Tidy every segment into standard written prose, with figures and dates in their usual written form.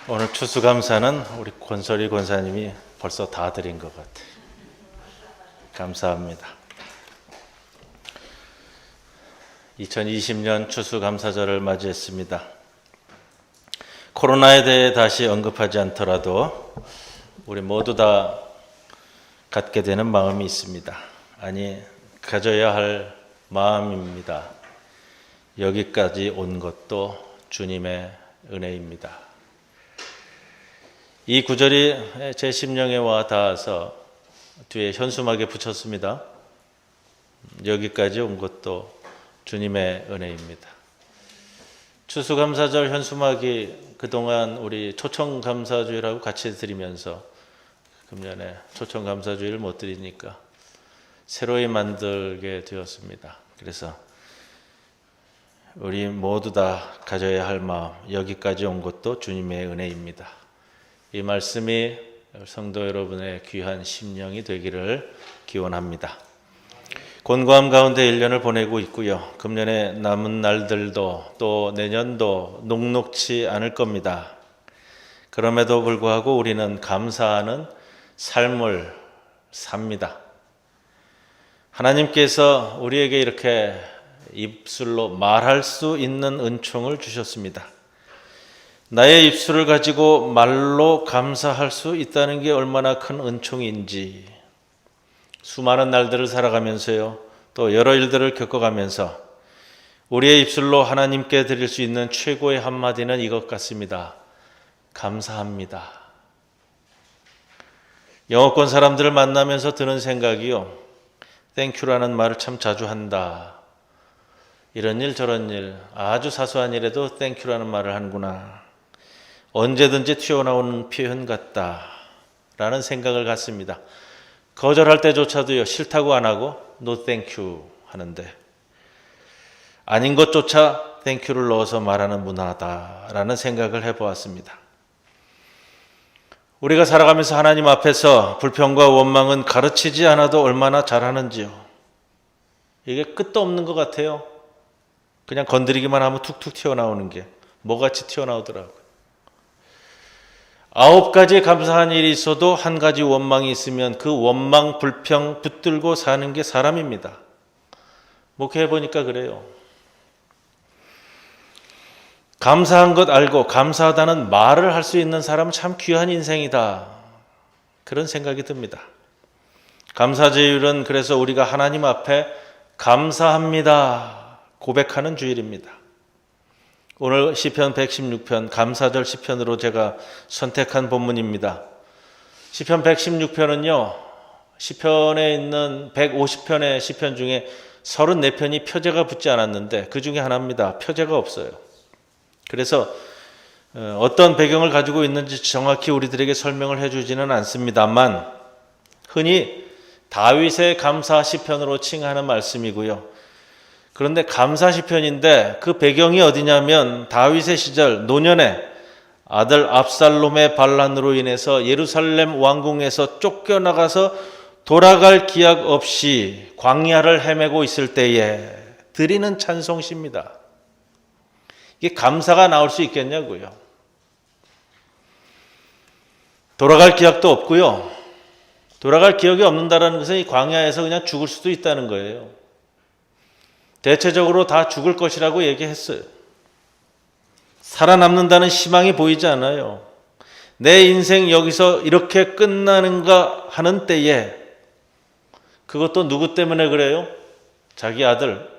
오늘 추수감사는 우리 권설이 권사님이 벌써 다 드린 것 같아요. 감사합니다. 2020년 추수감사절을 맞이했습니다. 코로나에 대해 다시 언급하지 않더라도 우리 모두 다 갖게 되는 마음이 있습니다. 아니, 가져야 할 마음입니다. 여기까지 온 것도 주님의 은혜입니다. 이 구절이 제 심령에 와 닿아서 뒤에 현수막에 붙였습니다. 여기까지 온 것도 주님의 은혜입니다. 추수감사절 현수막이 그동안 우리 초청감사주일하고 같이 드리면서 금년에 초청감사주일을 못 드리니까 새로이 만들게 되었습니다. 그래서 우리 모두 다 가져야 할 마음, 여기까지 온 것도 주님의 은혜입니다. 이 말씀이 성도 여러분의 귀한 심령이 되기를 기원합니다. 곤고함 가운데 1년을 보내고 있고요. 금년에 남은 날들도 또 내년도 녹록치 않을 겁니다. 그럼에도 불구하고 우리는 감사하는 삶을 삽니다. 하나님께서 우리에게 이렇게 입술로 말할 수 있는 은총을 주셨습니다. 나의 입술을 가지고 말로 감사할 수 있다는 게 얼마나 큰 은총인지, 수많은 날들을 살아가면서요, 또 여러 일들을 겪어가면서 우리의 입술로 하나님께 드릴 수 있는 최고의 한마디는 이것 같습니다. 감사합니다. 영어권 사람들을 만나면서 드는 생각이요, 땡큐라는 말을 참 자주 한다. 이런 일 저런 일, 아주 사소한 일에도 땡큐라는 말을 하는구나. 언제든지 튀어나오는 표현 같다 라는 생각을 갖습니다. 거절할 때조차도요, 싫다고 안 하고 no thank you 하는데, 아닌 것조차 땡큐를 넣어서 말하는 문화다라는 생각을 해보았습니다. 우리가 살아가면서 하나님 앞에서 불평과 원망은 가르치지 않아도 얼마나 잘하는지요. 이게 끝도 없는 것 같아요. 그냥 건드리기만 하면 툭툭 튀어나오는 게 뭐같이 튀어나오더라고요. 9가지 감사한 일이 있어도 1가지 원망이 있으면 그 원망, 불평 붙들고 사는 게 사람입니다. 목회해보니까 그래요. 감사한 것 알고 감사하다는 말을 할 수 있는 사람은 참 귀한 인생이다. 그런 생각이 듭니다. 감사주일은 그래서 우리가 하나님 앞에 감사합니다 고백하는 주일입니다. 오늘 시편 116편 감사절 시편으로 제가 선택한 본문입니다. 시편 116편은요, 시편에 있는 150편의 시편 중에 34편이 표제가 붙지 않았는데 그 중에 하나입니다. 표제가 없어요. 그래서 어떤 배경을 가지고 있는지 정확히 우리들에게 설명을 해주지는 않습니다만 흔히 다윗의 감사 시편으로 칭하는 말씀이고요. 그런데 감사 시편인데 그 배경이 어디냐면 다윗의 시절 노년에 아들 압살롬의 반란으로 인해서 예루살렘 왕궁에서 쫓겨나가서 돌아갈 기약 없이 광야를 헤매고 있을 때에 드리는 찬송시입니다. 이게 감사가 나올 수 있겠냐고요. 돌아갈 기약도 없고요. 돌아갈 기억이 없는다는 것은 이 광야에서 그냥 죽을 수도 있다는 거예요. 대체적으로 다 죽을 것이라고 얘기했어요. 살아남는다는 희망이 보이지 않아요. 내 인생 여기서 이렇게 끝나는가 하는 때에, 그것도 누구 때문에 그래요? 자기 아들.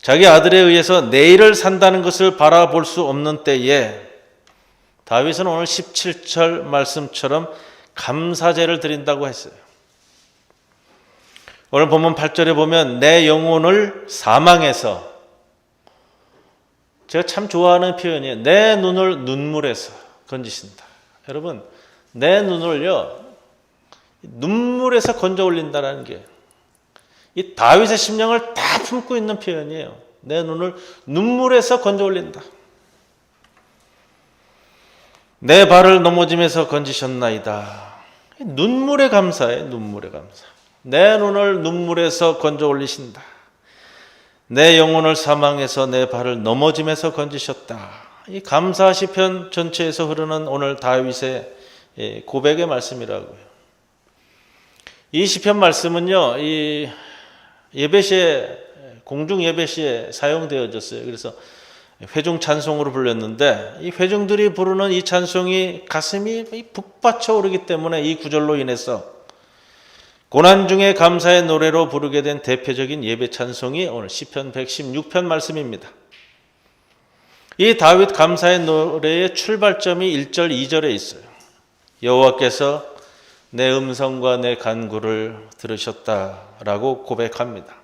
자기 아들에 의해서 내일을 산다는 것을 바라볼 수 없는 때에 다윗은 오늘 17절 말씀처럼 감사제를 드린다고 했어요. 오늘 본문 8절에 보면 내 영혼을 사망에서, 제가 참 좋아하는 표현이에요. 내 눈을 눈물에서 건지신다. 여러분, 내 눈을요, 눈물에서 건져 올린다는 게 이 다윗의 심령을 다 품고 있는 표현이에요. 내 눈을 눈물에서 건져 올린다. 내 발을 넘어짐에서 건지셨나이다. 눈물의 감사예요. 눈물의 감사. 내 눈을 눈물에서 건져 올리신다. 내 영혼을 사망에서 내 발을 넘어짐에서 건지셨다. 이 감사 시편 전체에서 흐르는 오늘 다윗의 고백의 말씀이라고요. 이 시편 말씀은요, 이 예배 시에, 공중 예배 시에 사용되어졌어요. 그래서 회중 찬송으로 불렸는데, 이 회중들이 부르는 이 찬송이 가슴이 북받쳐 오르기 때문에 이 구절로 인해서 고난 중에 감사의 노래로 부르게 된 대표적인 예배 찬송이 오늘 시편 116편 말씀입니다. 이 다윗 감사의 노래의 출발점이 1절, 2절에 있어요. 여호와께서 내 음성과 내 간구를 들으셨다라고 고백합니다.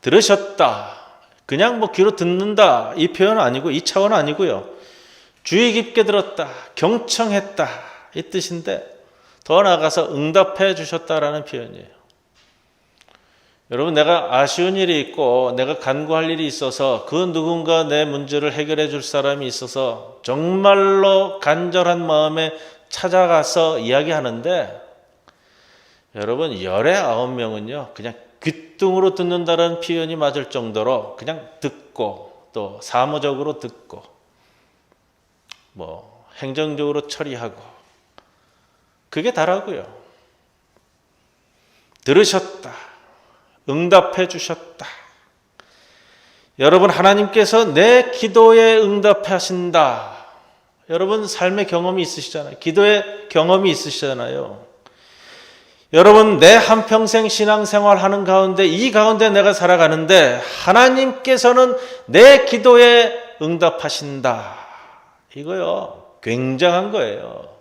들으셨다. 그냥 귀로 듣는다. 이 표현은 아니고, 이 차원은 아니고요. 주의 깊게 들었다. 경청했다. 이 뜻인데, 더 나아가서 응답해 주셨다라는 표현이에요. 여러분, 내가 아쉬운 일이 있고 내가 간구할 일이 있어서 그 누군가 내 문제를 해결해 줄 사람이 있어서 정말로 간절한 마음에 찾아가서 이야기하는데, 여러분, 19명은요 그냥 귀뚱으로 듣는다는 표현이 맞을 정도로 그냥 듣고, 또 사무적으로 듣고, 행정적으로 처리하고, 그게 다라고요. 들으셨다. 응답해 주셨다. 여러분, 하나님께서 내 기도에 응답하신다. 여러분, 삶의 경험이 있으시잖아요. 기도의 경험이 있으시잖아요. 여러분, 내 한평생 신앙생활 하는 가운데, 이 가운데 내가 살아가는데 하나님께서는 내 기도에 응답하신다. 이거요, 굉장한 거예요.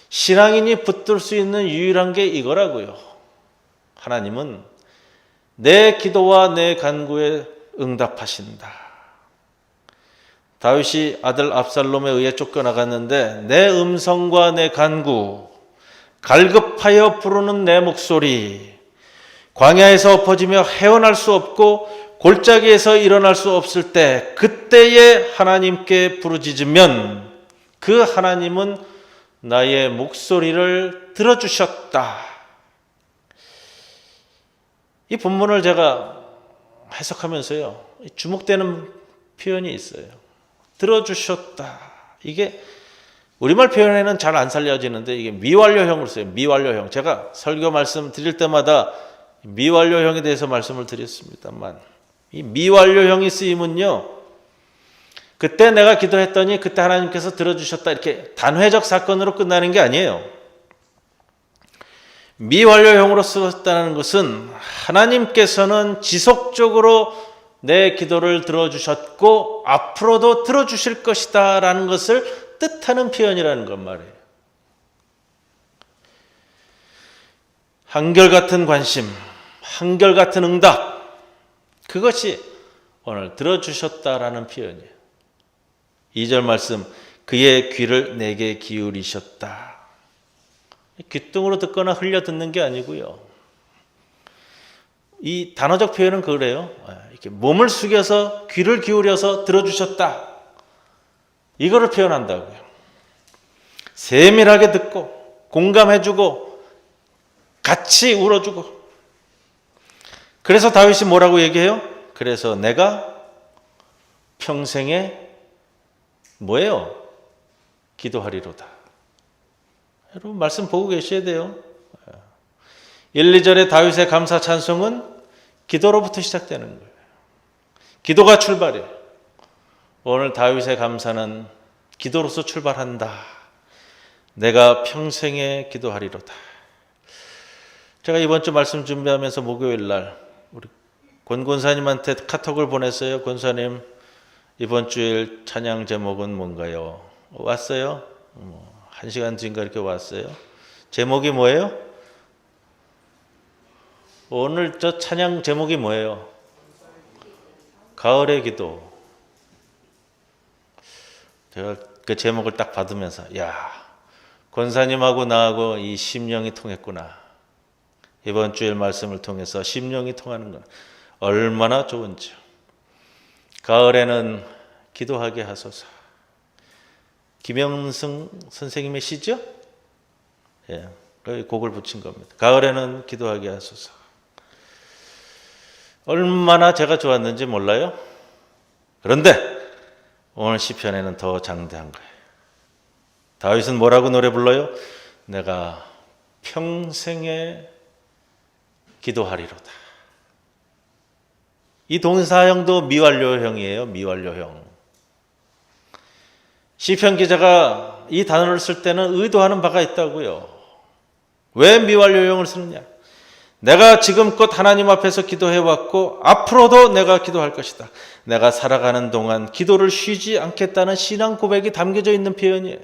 신앙인이 붙들 수 있는 유일한 게 이거라고요. 하나님은 내 기도와 내 간구에 응답하신다. 다윗이 아들 압살롬에 의해 쫓겨나갔는데 내 음성과 내 간구, 갈급하여 부르는 내 목소리, 광야에서 엎어지며 헤어날 수 없고 골짜기에서 일어날 수 없을 때, 그때에 하나님께 부르짖으면 그 하나님은 나의 목소리를 들어주셨다. 이 본문을 제가 해석하면서요, 주목되는 표현이 있어요. 들어주셨다. 이게 우리말 표현에는 잘 안 살려지는데, 이게 미완료형으로 써요. 미완료형. 제가 설교 말씀 드릴 때마다 미완료형에 대해서 말씀을 드렸습니다만, 이 미완료형이 쓰임은요, 그때 내가 기도했더니 그때 하나님께서 들어주셨다, 이렇게 단회적 사건으로 끝나는 게 아니에요. 미완료형으로 쓰였다는 것은 하나님께서는 지속적으로 내 기도를 들어주셨고 앞으로도 들어주실 것이다 라는 것을 뜻하는 표현이라는 것 말이에요. 한결같은 관심, 한결같은 응답, 그것이 오늘 들어주셨다라는 표현이에요. 2절 말씀, 그의 귀를 내게 기울이셨다. 귀뚱으로 듣거나 흘려 듣는 게 아니고요. 이 단어적 표현은 그래요. 이렇게 몸을 숙여서 귀를 기울여서 들어주셨다. 이거를 표현한다고요. 세밀하게 듣고 공감해주고 같이 울어주고. 그래서 다윗이 뭐라고 얘기해요? 그래서 내가 평생에 뭐예요? 기도하리로다. 여러분, 말씀 보고 계셔야 돼요. 1, 2절의 다윗의 감사 찬송은 기도로부터 시작되는 거예요. 기도가 출발이에요. 오늘 다윗의 감사는 기도로서 출발한다. 내가 평생에 기도하리로다. 제가 이번 주 말씀 준비하면서 목요일 날 우리 권 권사님한테 카톡을 보냈어요. 권사님, 이번 주일 찬양 제목은 뭔가요? 왔어요? 1시간 뒤인가 이렇게 왔어요. 제목이 뭐예요? 오늘 저 찬양 제목이 뭐예요? 가을의 기도. 제가 그 제목을 딱 받으면서, 야, 권사님하고 나하고 이 심령이 통했구나. 이번 주일 말씀을 통해서 심령이 통하는 건 얼마나 좋은지요. 가을에는 기도하게 하소서. 김영승 선생님의 시죠? 예, 그 곡을 붙인 겁니다. 가을에는 기도하게 하소서. 얼마나 제가 좋았는지 몰라요? 그런데 오늘 시편에는 더 장대한 거예요. 다윗은 뭐라고 노래 불러요? 내가 평생에 기도하리로다. 이 동사형도 미완료형이에요. 미완료형. 시편 기자가 이 단어를 쓸 때는 의도하는 바가 있다고요. 왜 미완료형을 쓰느냐? 내가 지금껏 하나님 앞에서 기도해왔고 앞으로도 내가 기도할 것이다. 내가 살아가는 동안 기도를 쉬지 않겠다는 신앙 고백이 담겨져 있는 표현이에요.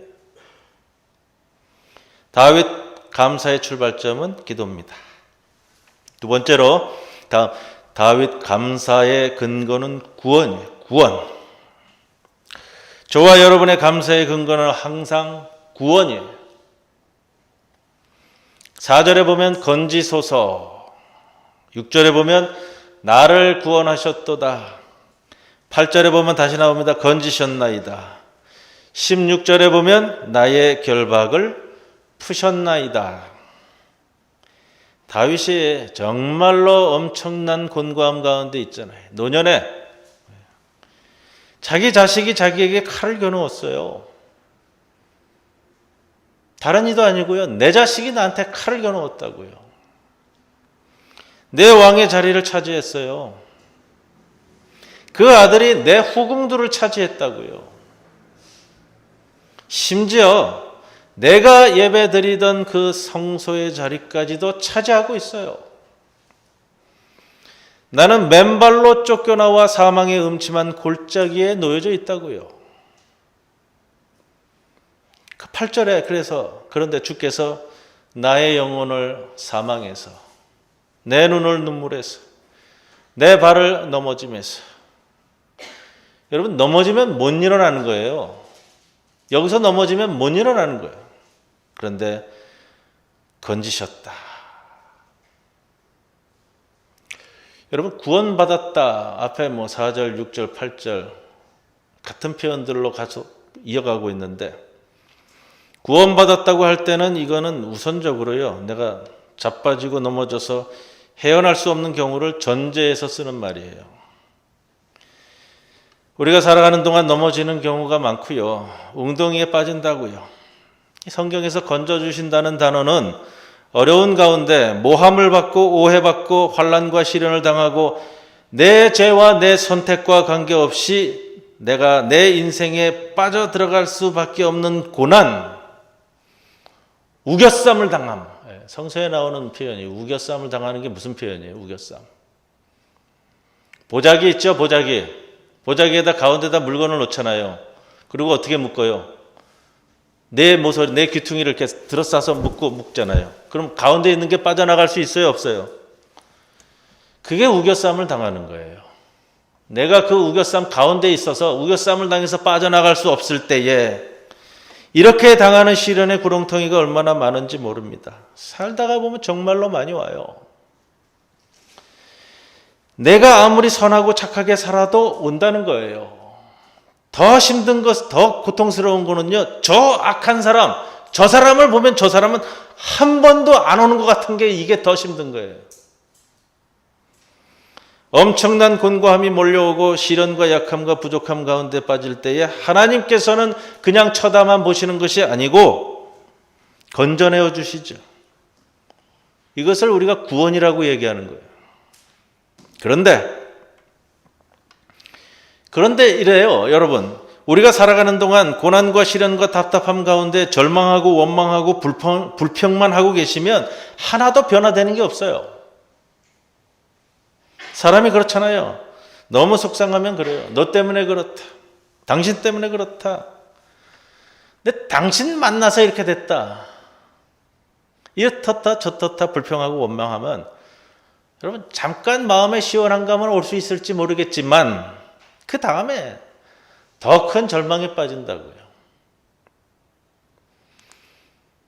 다윗 감사의 출발점은 기도입니다. 두 번째로 다윗 감사의 근거는 구원이에요. 구원. 저와 여러분의 감사의 근거는 항상 구원이에요. 4절에 보면 건지소서, 6절에 보면 나를 구원하셨도다, 8절에 보면 다시 나옵니다. 건지셨나이다. 16절에 보면 나의 결박을 푸셨나이다. 다윗이 정말로 엄청난 곤고함 가운데 있잖아요. 노년에 자기 자식이 자기에게 칼을 겨누었어요. 다른 이도 아니고요. 내 자식이 나한테 칼을 겨누었다고요. 내 왕의 자리를 차지했어요. 그 아들이 내 후궁들을 차지했다고요. 심지어 내가 예배드리던 그 성소의 자리까지도 차지하고 있어요. 나는 맨발로 쫓겨나와 사망의 음침한 골짜기에 놓여져 있다고요. 그 8절에 그런데 주께서 나의 영혼을 사망해서 내 눈을 눈물에서 내 발을 넘어짐에서, 여러분 넘어지면 못 일어나는 거예요. 여기서 넘어지면 못 일어나는 거예요. 그런데 건지셨다. 여러분 구원받았다 앞에 4절, 6절, 8절 같은 표현들로 가서 이어가고 있는데, 구원받았다고 할 때는 이거는 우선적으로요, 내가 자빠지고 넘어져서 헤어날 수 없는 경우를 전제해서 쓰는 말이에요. 우리가 살아가는 동안 넘어지는 경우가 많고요. 웅덩이에 빠진다고요. 성경에서 건져주신다는 단어는 어려운 가운데 모함을 받고 오해받고 환난과 시련을 당하고 내 죄와 내 선택과 관계없이 내가 내 인생에 빠져들어갈 수밖에 없는 고난, 우겨쌈을 당함. 성서에 나오는 표현이 우겨쌈을 당하는 게 무슨 표현이에요? 우겨쌈. 보자기 있죠? 보자기에다 가운데다 물건을 놓잖아요. 그리고 어떻게 묶어요? 내 모서리, 내 귀퉁이를 이렇게 들어싸서 묶잖아요. 그럼 가운데 있는 게 빠져나갈 수 있어요? 없어요? 그게 우겨쌈을 당하는 거예요. 내가 그 우겨쌈 가운데 있어서 우겨쌈을 당해서 빠져나갈 수 없을 때에 이렇게 당하는 시련의 구렁텅이가 얼마나 많은지 모릅니다. 살다가 보면 정말로 많이 와요. 내가 아무리 선하고 착하게 살아도 온다는 거예요. 더 힘든 것, 더 고통스러운 거는요, 저 악한 사람, 저 사람을 보면 저 사람은 한 번도 안 오는 것 같은 게 이게 더 힘든 거예요. 엄청난 곤고함이 몰려오고 시련과 약함과 부족함 가운데 빠질 때에 하나님께서는 그냥 쳐다만 보시는 것이 아니고 건져내어 주시죠. 이것을 우리가 구원이라고 얘기하는 거예요. 그런데 이래요, 여러분. 우리가 살아가는 동안 고난과 시련과 답답함 가운데 절망하고 원망하고 불평만 하고 계시면 하나도 변화되는 게 없어요. 사람이 그렇잖아요. 너무 속상하면 그래요. 너 때문에 그렇다. 당신 때문에 그렇다. 근데 당신 만나서 이렇게 됐다. 이렇다 저렇다 불평하고 원망하면 여러분 잠깐 마음의 시원한 감은 올 수 있을지 모르겠지만 그 다음에 더 큰 절망에 빠진다고요.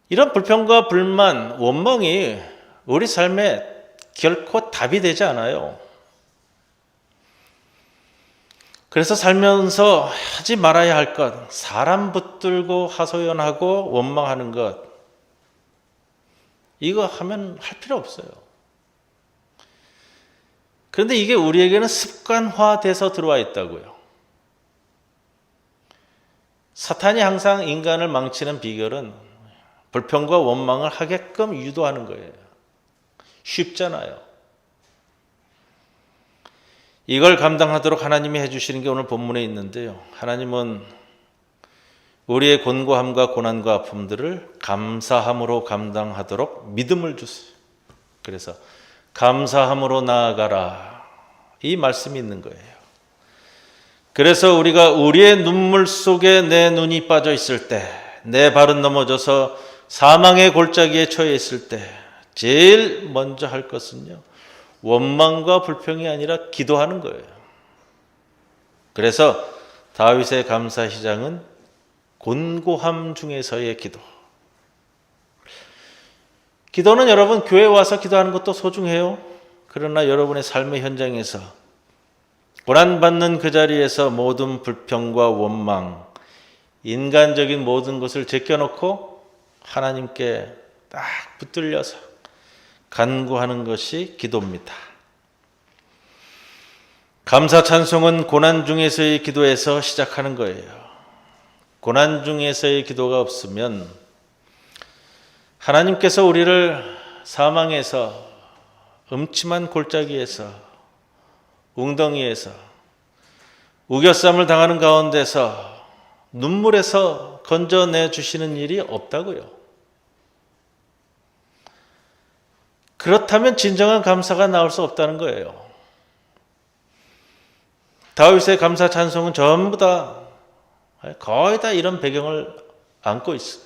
이런 불평과 불만, 원망이 우리 삶에 결코 답이 되지 않아요. 그래서 살면서 하지 말아야 할 것, 사람 붙들고 하소연하고 원망하는 것, 이거 하면 할 필요 없어요. 그런데 이게 우리에게는 습관화돼서 들어와 있다고요. 사탄이 항상 인간을 망치는 비결은 불평과 원망을 하게끔 유도하는 거예요. 쉽잖아요. 이걸 감당하도록 하나님이 해주시는 게 오늘 본문에 있는데요. 하나님은 우리의 곤고함과 고난과 아픔들을 감사함으로 감당하도록 믿음을 주세요. 그래서 감사함으로 나아가라, 이 말씀이 있는 거예요. 그래서 우리가 우리의 눈물 속에 내 눈이 빠져 있을 때, 내 발은 넘어져서 사망의 골짜기에 처해 있을 때 제일 먼저 할 것은요, 원망과 불평이 아니라 기도하는 거예요. 그래서 다윗의 감사 시장은 곤고함 중에서의 기도. 기도는 여러분 교회 와서 기도하는 것도 소중해요. 그러나 여러분의 삶의 현장에서 고난받는 그 자리에서 모든 불평과 원망, 인간적인 모든 것을 제껴놓고 하나님께 딱 붙들려서 간구하는 것이 기도입니다. 감사 찬송은 고난 중에서의 기도에서 시작하는 거예요. 고난 중에서의 기도가 없으면 하나님께서 우리를 사망에서, 음침한 골짜기에서, 웅덩이에서, 우겨쌈을 당하는 가운데서, 눈물에서 건져내 주시는 일이 없다고요. 그렇다면 진정한 감사가 나올 수 없다는 거예요. 다윗의 감사 찬송은 전부 다, 거의 다 이런 배경을 안고 있어요.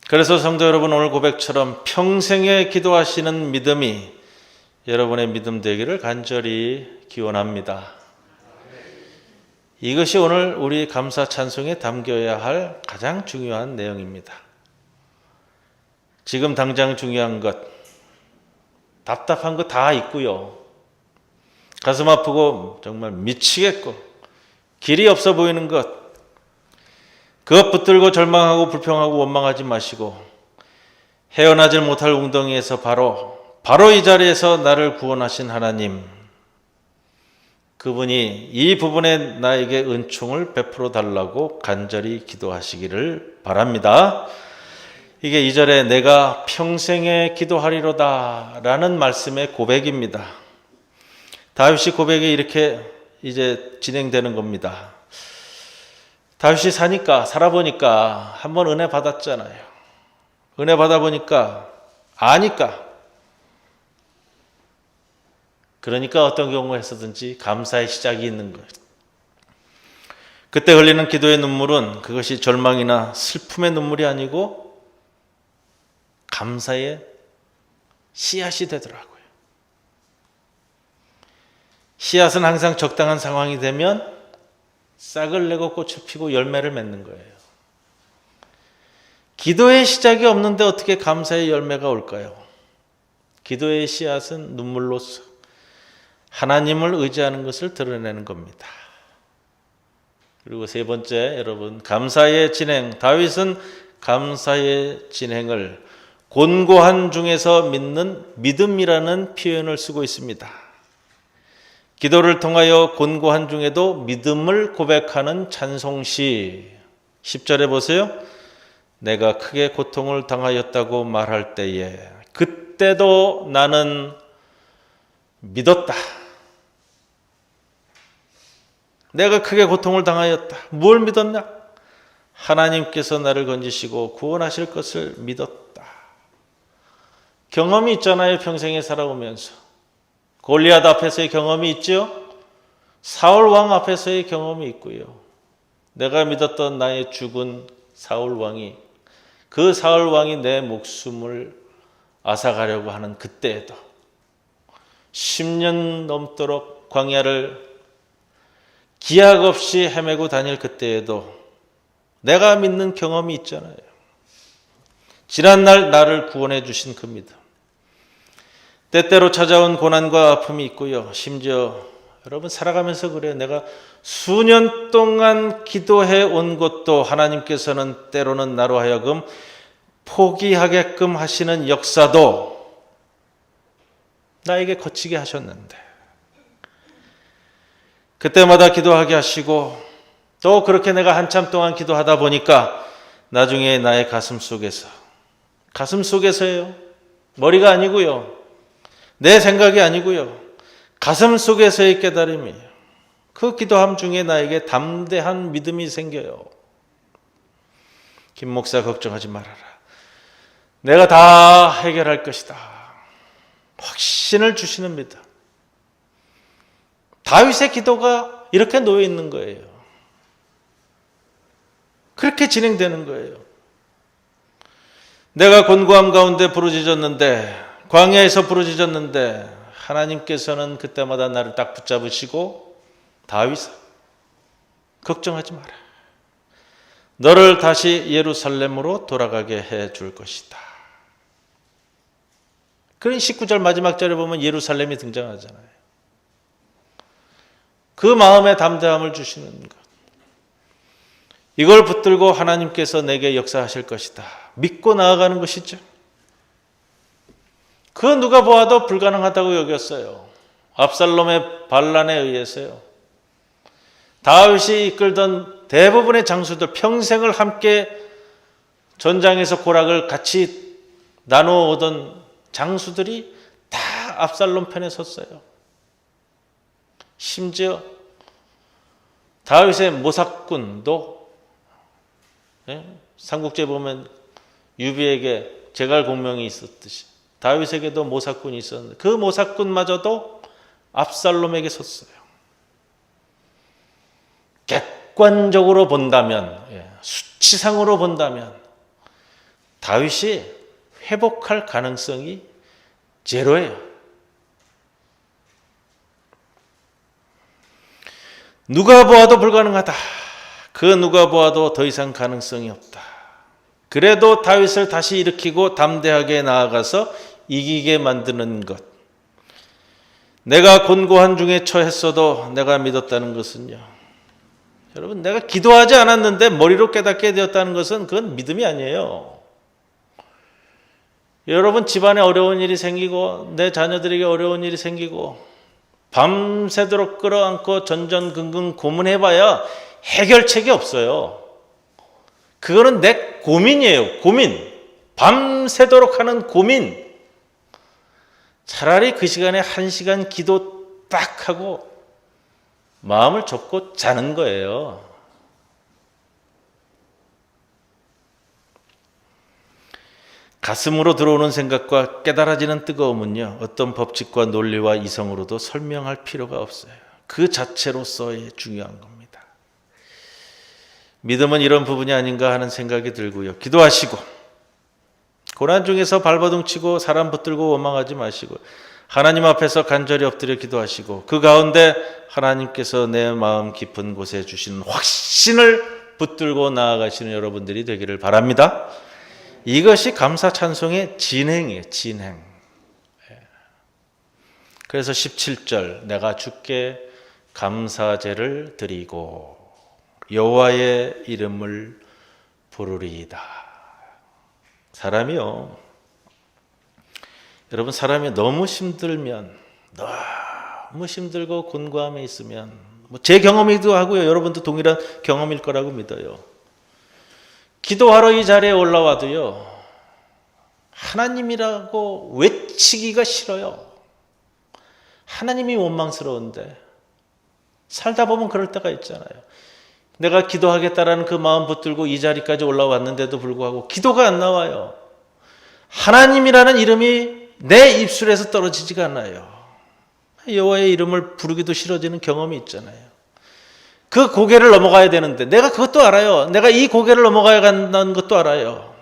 그래서 성도 여러분, 오늘 고백처럼 평생에 기도하시는 믿음이 여러분의 믿음 되기를 간절히 기원합니다. 이것이 오늘 우리 감사 찬송에 담겨야 할 가장 중요한 내용입니다. 지금 당장 중요한 것, 답답한 거 다 있고요. 가슴 아프고 정말 미치겠고 길이 없어 보이는 것, 그것 붙들고 절망하고 불평하고 원망하지 마시고 헤어나질 못할 웅덩이에서 바로 이 자리에서 나를 구원하신 하나님, 그분이 이 부분에 나에게 은총을 베풀어 달라고 간절히 기도하시기를 바랍니다. 이게 2절에 내가 평생에 기도하리로다 라는 말씀의 고백입니다. 다윗이 고백이 이렇게 이제 진행되는 겁니다. 다윗이 살아보니까 한번 은혜 받았잖아요. 은혜 받아보니까 아니까. 그러니까 어떤 경우에서든지 감사의 시작이 있는 거예요. 그때 흘리는 기도의 눈물은 그것이 절망이나 슬픔의 눈물이 아니고 감사의 씨앗이 되더라고요. 씨앗은 항상 적당한 상황이 되면 싹을 내고 꽃을 피고 열매를 맺는 거예요. 기도의 시작이 없는데 어떻게 감사의 열매가 올까요? 기도의 씨앗은 눈물로서 하나님을 의지하는 것을 드러내는 겁니다. 그리고 세 번째, 여러분, 감사의 진행. 다윗은 감사의 진행을 곤고한 중에서 믿는 믿음이라는 표현을 쓰고 있습니다. 기도를 통하여 곤고한 중에도 믿음을 고백하는 찬송시. 10절에 보세요. 내가 크게 고통을 당하였다고 말할 때에 그때도 나는 믿었다. 내가 크게 고통을 당하였다. 뭘 믿었냐? 하나님께서 나를 건지시고 구원하실 것을 믿었다. 경험이 있잖아요. 평생에 살아오면서. 골리앗 앞에서의 경험이 있죠. 사울 왕 앞에서의 경험이 있고요. 내가 믿었던 나의 죽은 사울 왕이, 그 사울 왕이 내 목숨을 앗아가려고 하는 그때에도 10년 넘도록 광야를 기약 없이 헤매고 다닐 그때에도 내가 믿는 경험이 있잖아요. 지난날 나를 구원해 주신 그 믿음. 때때로 찾아온 고난과 아픔이 있고요. 심지어 여러분 살아가면서 그래요. 내가 수년 동안 기도해 온 것도 하나님께서는 때로는 나로 하여금 포기하게끔 하시는 역사도 나에게 거치게 하셨는데 그때마다 기도하게 하시고 또 그렇게 내가 한참 동안 기도하다 보니까 나중에 나의 가슴 속에서예요. 머리가 아니고요. 내 생각이 아니고요. 가슴 속에서의 깨달음이에요. 그 기도함 중에 나에게 담대한 믿음이 생겨요. 김 목사 걱정하지 말아라. 내가 다 해결할 것이다. 확신을 주시는 믿음. 다윗의 기도가 이렇게 놓여 있는 거예요. 그렇게 진행되는 거예요. 내가 곤고함 가운데 부르짖었는데, 광야에서 부르짖었는데 하나님께서는 그때마다 나를 딱 붙잡으시고, 다윗아, 걱정하지 마라. 너를 다시 예루살렘으로 돌아가게 해 줄 것이다. 그런 19절 마지막 절에 보면 예루살렘이 등장하잖아요. 그 마음의 담대함을 주시는 것. 이걸 붙들고 하나님께서 내게 역사하실 것이다. 믿고 나아가는 것이죠. 그 누가 보아도 불가능하다고 여겼어요. 압살롬의 반란에 의해서요. 다윗이 이끌던 대부분의 장수들, 평생을 함께 전장에서 고락을 같이 나누어 오던 장수들이 다 압살롬 편에 섰어요. 심지어 다윗의 모사꾼도, 삼국지에 보면 유비에게 제갈공명이 있었듯이 다윗에게도 모사꾼이 있었는데 그 모사꾼마저도 압살롬에게 섰어요. 객관적으로 본다면, 수치상으로 본다면 다윗이 회복할 가능성이 제로예요. 누가 보아도 불가능하다. 그 누가 보아도 더 이상 가능성이 없다. 그래도 다윗을 다시 일으키고 담대하게 나아가서 이기게 만드는 것. 내가 곤고한 중에 처했어도 내가 믿었다는 것은요. 여러분, 내가 기도하지 않았는데 머리로 깨닫게 되었다는 것은 그건 믿음이 아니에요. 여러분, 집안에 어려운 일이 생기고 내 자녀들에게 어려운 일이 생기고 밤새도록 끌어안고 전전긍긍 고문해봐야 해결책이 없어요. 그거는 내 고민이에요. 고민. 밤새도록 하는 고민. 차라리 그 시간에 1시간 기도 딱 하고 마음을 접고 자는 거예요. 가슴으로 들어오는 생각과 깨달아지는 뜨거움은요, 어떤 법칙과 논리와 이성으로도 설명할 필요가 없어요. 그 자체로서의 중요한 겁니다. 믿음은 이런 부분이 아닌가 하는 생각이 들고요. 기도하시고 고난 중에서 발버둥 치고 사람 붙들고 원망하지 마시고 하나님 앞에서 간절히 엎드려 기도하시고 그 가운데 하나님께서 내 마음 깊은 곳에 주시는 확신을 붙들고 나아가시는 여러분들이 되기를 바랍니다. 이것이 감사 찬송의 진행이에요. 진행. 그래서 17절 내가 주께 감사제를 드리고 여호와의 이름을 부르리이다. 사람이요. 여러분, 사람이 너무 힘들면, 너무 힘들고 곤고함에 있으면, 제 경험이기도 하고요. 여러분도 동일한 경험일 거라고 믿어요. 기도하러 이 자리에 올라와도요, 하나님이라고 외치기가 싫어요. 하나님이 원망스러운데, 살다 보면 그럴 때가 있잖아요. 내가 기도하겠다라는 그 마음 붙들고 이 자리까지 올라왔는데도 불구하고 기도가 안 나와요. 하나님이라는 이름이 내 입술에서 떨어지지가 않아요. 여호와의 이름을 부르기도 싫어지는 경험이 있잖아요. 그 고개를 넘어가야 되는데 내가 그것도 알아요. 내가 이 고개를 넘어가야 한다는 것도 알아요.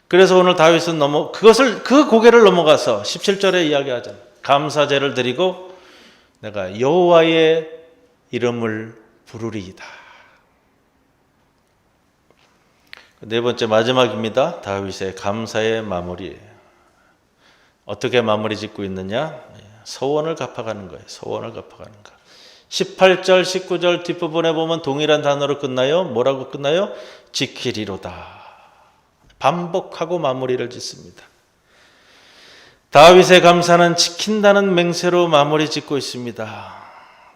그래서 오늘 다윗은 그 고개를 넘어가서 17절에 이야기하잖아요. 감사제를 드리고 내가 여호와의 이름을 부르리이다. 네 번째 마지막입니다. 다윗의 감사의 마무리. 어떻게 마무리 짓고 있느냐? 서원을 갚아가는 거예요. 서원을 갚아가는 거. 18절, 19절 뒷부분에 보면 동일한 단어로 끝나요. 뭐라고 끝나요? 지키리로다. 반복하고 마무리를 짓습니다. 다윗의 감사는 지킨다는 맹세로 마무리 짓고 있습니다.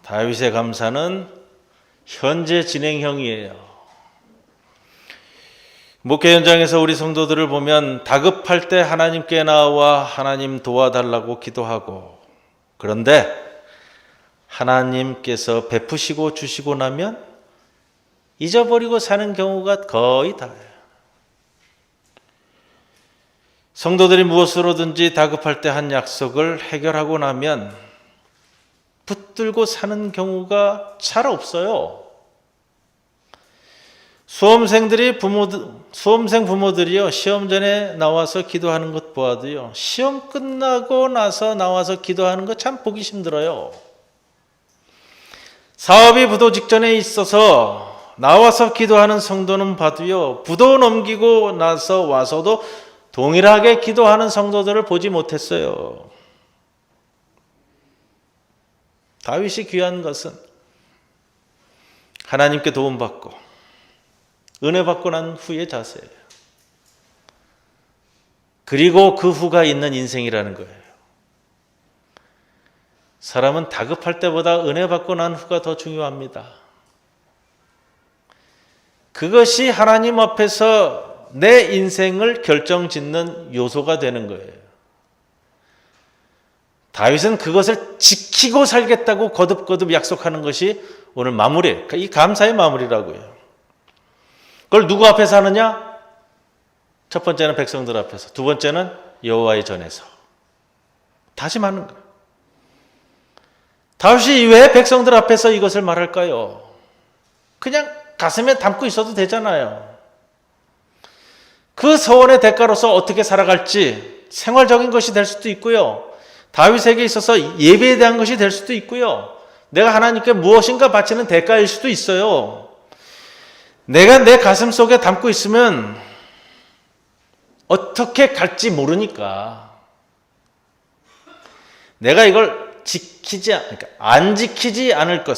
다윗의 감사는 현재 진행형이에요. 목회 현장에서 우리 성도들을 보면 다급할 때 하나님께 나와 하나님 도와달라고 기도하고, 그런데 하나님께서 베푸시고 주시고 나면 잊어버리고 사는 경우가 거의 다예요. 성도들이 무엇으로든지 다급할 때 한 약속을 해결하고 나면 붙들고 사는 경우가 잘 없어요. 수험생 부모들이요, 시험 전에 나와서 기도하는 것 보아도요, 시험 끝나고 나서 나와서 기도하는 거 참 보기 힘들어요. 사업이 부도 직전에 있어서 나와서 기도하는 성도는 봐도요, 부도 넘기고 나서 와서도 동일하게 기도하는 성도들을 보지 못했어요. 다윗이 귀한 것은 하나님께 도움받고 은혜 받고 난 후의 자세예요. 그리고 그 후가 있는 인생이라는 거예요. 사람은 다급할 때보다 은혜 받고 난 후가 더 중요합니다. 그것이 하나님 앞에서 내 인생을 결정짓는 요소가 되는 거예요. 다윗은 그것을 지키고 살겠다고 거듭거듭 약속하는 것이 오늘 마무리, 이 감사의 마무리라고요. 그걸 누구 앞에서 하느냐? 첫 번째는 백성들 앞에서, 두 번째는 여호와의 전에서 다짐하는 거예요. 다윗이 왜 백성들 앞에서 이것을 말할까요? 그냥 가슴에 담고 있어도 되잖아요. 그 서원의 대가로서 어떻게 살아갈지 생활적인 것이 될 수도 있고요, 다윗에게 있어서 예배에 대한 것이 될 수도 있고요, 내가 하나님께 무엇인가 바치는 대가일 수도 있어요. 내가 내 가슴 속에 담고 있으면 어떻게 갈지 모르니까 내가 이걸 안 지키지 않을 것,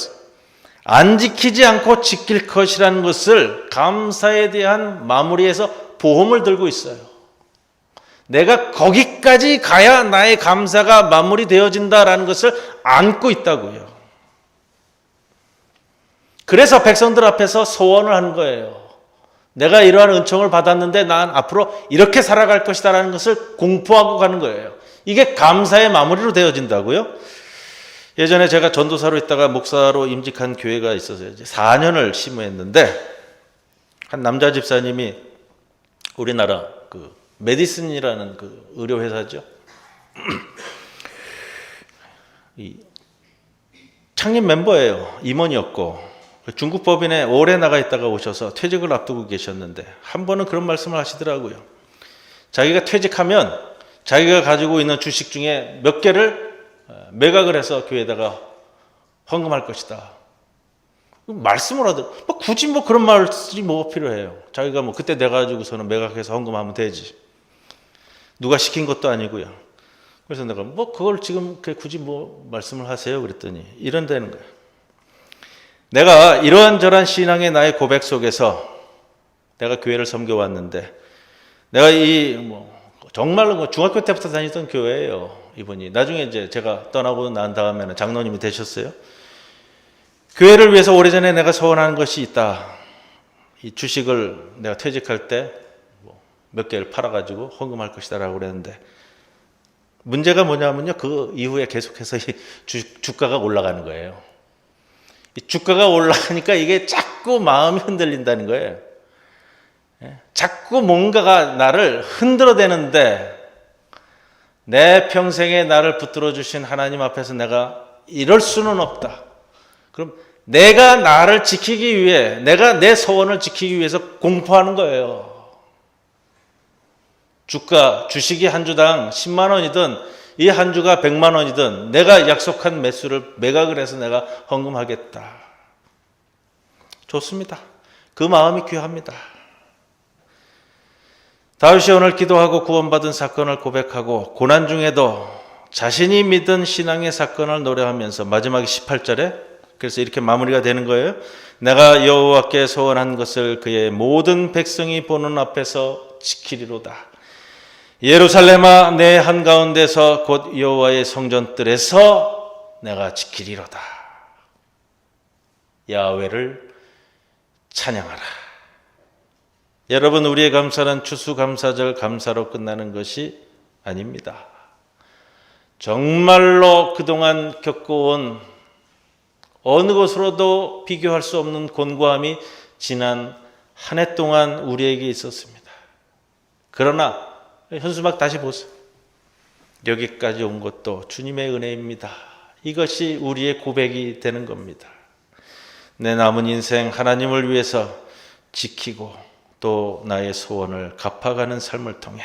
안 지키지 않고 지킬 것이라는 것을 감사에 대한 마무리에서 보험을 들고 있어요. 내가 거기까지 가야 나의 감사가 마무리되어진다라는 것을 안고 있다고요. 그래서 백성들 앞에서 소원을 하는 거예요. 내가 이러한 은총을 받았는데 난 앞으로 이렇게 살아갈 것이다라는 것을 공포하고 가는 거예요. 이게 감사의 마무리로 되어진다고요. 예전에 제가 전도사로 있다가 목사로 임직한 교회가 있어서 이제 4년을 심무했는데, 한 남자 집사님이 우리나라 그 메디슨이라는 그 의료회사죠. 이 창립 멤버예요. 임원이었고 중국 법인에 오래 나가 있다가 오셔서 퇴직을 앞두고 계셨는데 한 번은 그런 말씀을 하시더라고요. 자기가 퇴직하면 자기가 가지고 있는 주식 중에 몇 개를 매각을 해서 교회에다가 헌금할 것이다. 말씀을 하더라고요. 굳이 그런 말씀이 뭐가 필요해요. 자기가 그때 내 가지고서는 매각해서 헌금하면 되지. 누가 시킨 것도 아니고요. 그래서 내가 그걸 지금 굳이 말씀을 하세요 그랬더니 이런다는 거예요. 내가 이러한저러한 신앙의 나의 고백 속에서 내가 교회를 섬겨왔는데, 내가 정말로 중학교 때부터 다니던 교회예요. 이분이 나중에 이제 제가 떠나고 난 다음에는 장로님이 되셨어요. 교회를 위해서 오래전에 내가 소원하는 것이 있다. 이 주식을 내가 퇴직할 때 몇 개를 팔아가지고 헌금할 것이다라고 그랬는데, 문제가 뭐냐면요, 그 이후에 계속해서 주가가 올라가는 거예요. 이 주가가 올라가니까 이게 자꾸 마음이 흔들린다는 거예요. 자꾸 뭔가가 나를 흔들어대는데, 내 평생에 나를 붙들어 주신 하나님 앞에서 내가 이럴 수는 없다. 그럼 내가 나를 지키기 위해, 내가 내 소원을 지키기 위해서 공포하는 거예요. 주식이 한 주당 10만 원이든 이 한 주가 100만 원이든 내가 약속한 매수를 매각을 해서 내가 헌금하겠다. 좋습니다. 그 마음이 귀합니다. 다윗이 오늘 기도하고 구원받은 사건을 고백하고 고난 중에도 자신이 믿은 신앙의 사건을 노래하면서 마지막 18절에 그래서 이렇게 마무리가 되는 거예요. 내가 여호와께 소원한 것을 그의 모든 백성이 보는 앞에서 지키리로다. 예루살렘아 내 한가운데서 곧 여호와의 성전들에서 내가 지키리로다. 야훼를 찬양하라. 여러분, 우리의 감사는 추수감사절 감사로 끝나는 것이 아닙니다. 정말로 그동안 겪어온 어느 것으로도 비교할 수 없는 곤고함이 지난 한 해 동안 우리에게 있었습니다. 그러나 현수막 다시 보세요. 여기까지 온 것도 주님의 은혜입니다. 이것이 우리의 고백이 되는 겁니다. 내 남은 인생 하나님을 위해서 지키고 또 나의 소원을 갚아가는 삶을 통해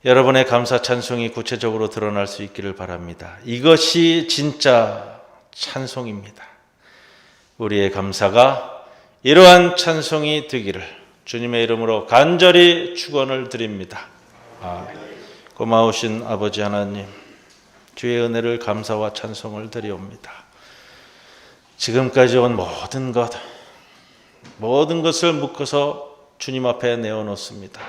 여러분의 감사 찬송이 구체적으로 드러날 수 있기를 바랍니다. 이것이 진짜 찬송입니다. 우리의 감사가 이러한 찬송이 되기를 주님의 이름으로 간절히 축원을 드립니다. 아멘. 고마우신 아버지 하나님, 주의 은혜를 감사와 찬송을 드리옵니다. 지금까지 온 모든 것을 묶어서 주님 앞에 내어놓습니다.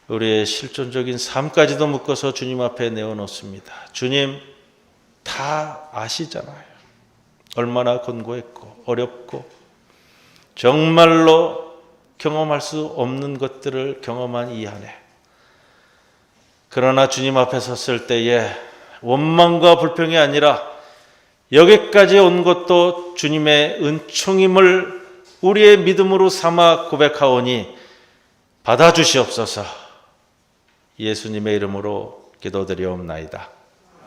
우리의 실존적인 삶까지도 묶어서 주님 앞에 내어놓습니다. 주님 다 아시잖아요. 얼마나 곤고했고 어렵고 정말로 경험할 수 없는 것들을 경험한 이 한 해. 그러나 주님 앞에 섰을 때에 원망과 불평이 아니라 여기까지 온 것도 주님의 은총임을 우리의 믿음으로 삼아 고백하오니 받아주시옵소서. 예수님의 이름으로 기도드리옵나이다.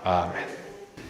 아멘.